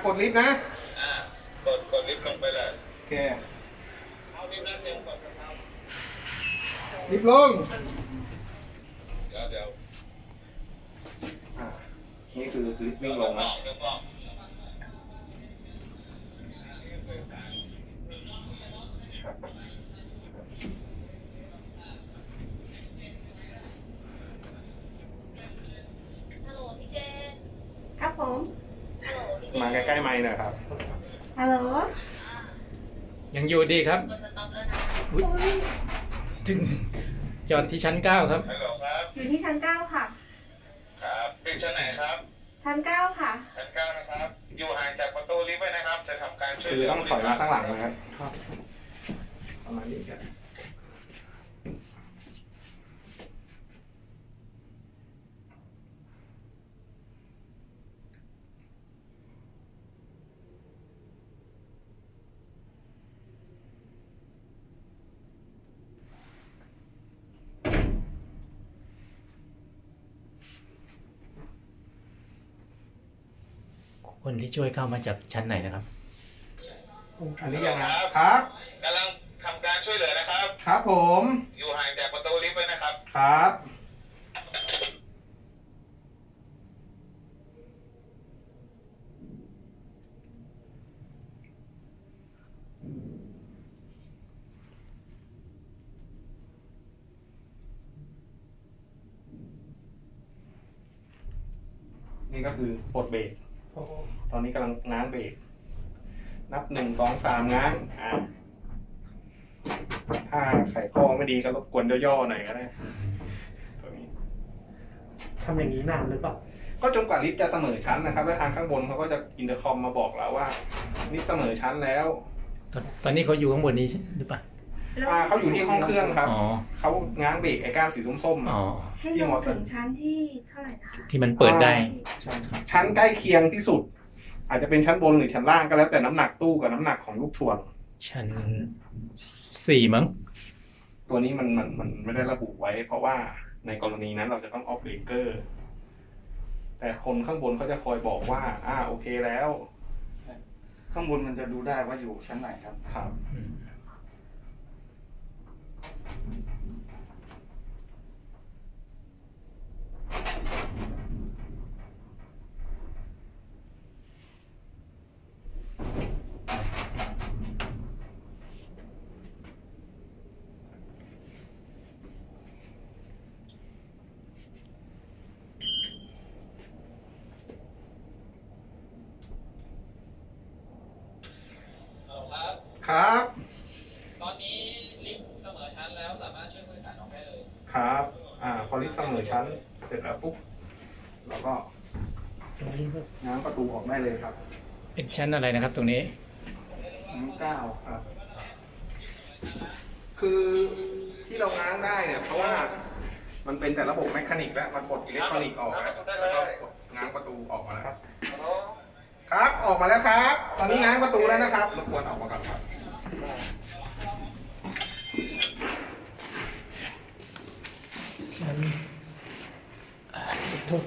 กดลิฟต์นะกดลิฟต์ลงไปเลยโอเคเอาลิฟต์นั่นเองก่อนครับลิฟต์ลงเดี๋ยวนี่คือลิฟต์วิ่งลงนะครับผมมาใกล้ๆไมค์หน่อยครับฮัลโหลยังอยู่ดีครับถึงจอดที่ชั้น9ครับฮัลโหลครับอยู่ที่ชั้น9ค่ะครับถึงชั้นไหนครับชั้น9ค่ะชั้น9นะครับอยู่ห่างจากประตูลิฟต์ไว้นะครับจะทำการช่วยคือต้องถอยมาข้างหลังนะครับประมาณนี้กันคนที่ช่วยเข้ามาจากชั้นไหนนะครับอันนี้ยังไงครับกำลังทำการช่วยเหลือนะครับครับผมอยู่ห่างจากประตูลิฟต์ไว้นะครับครับนี่ก็คือปลดเบรกตอนนี้กำลังง้างเบรกนับ1 2 3ง้างถ้าไขข้อไม่ดีก็รบกวนย่อๆหน่อยก็ได้ตัวนี้ทำอย่างนี้นานหรือเปล่าก็จนกว่าลิฟต์จะเสมอชั้นนะครับแล้วทางข้างบนเขาก็จะอินเตอร์คอมมาบอกเราว่าลิฟต์เสมอชั้นแล้วตอนนี้เขาอยู่ข้างบนนี้หรือเปล่าเขาอยู่ที่ห้องเครื่องครับเขาง้างเบรกไอ้ก้านสีส้มๆให้ลงถึงชั้นที่เท่าไหร่นะคะที่มันเปิดได้ชั้นใกล้เคียงที่สุดอาจจะเป็นชั้นบนหรือชั้นล่างก็แล้วแต่น้ำหนักตู้กับน้ำหนักของลูกถ่วงชั้น4มั้งตัวนี้มันไม่ได้ระบุไว้เพราะว่าในกรณีนั้นเราจะต้องออฟเบรกเกอร์แต่คนข้างบนเขาจะคอยบอกว่าโอเคแล้วข้างบนมันจะดูได้ว่าอยู่ชั้นไหนครับครับครับตอนนี้ลิฟต์เสมอชั้นแล้วสามารถช่วยผู้โดยสารออกได้เลยครับพอลิฟต์เสมอชั้นเสร็จแล้วปุ๊บเราก็ง้างประตูออกได้เลยครับเป็นชั้นอะไรนะครับตรงนี้ชั้น9ครับคือที่เราง้างได้เนี่ยเพราะว่ามันเป็นแต่ระบบแมคานิกแล้วมันกดอิเล็กทรอนิกส์ออกแล้วก็ง้างประตูออกมาแล้วครับออกมาแล้วครับตอนนี้ง้างประตูแล้วนะครับรบกวนออกมาก่อนครับชั้นโทษ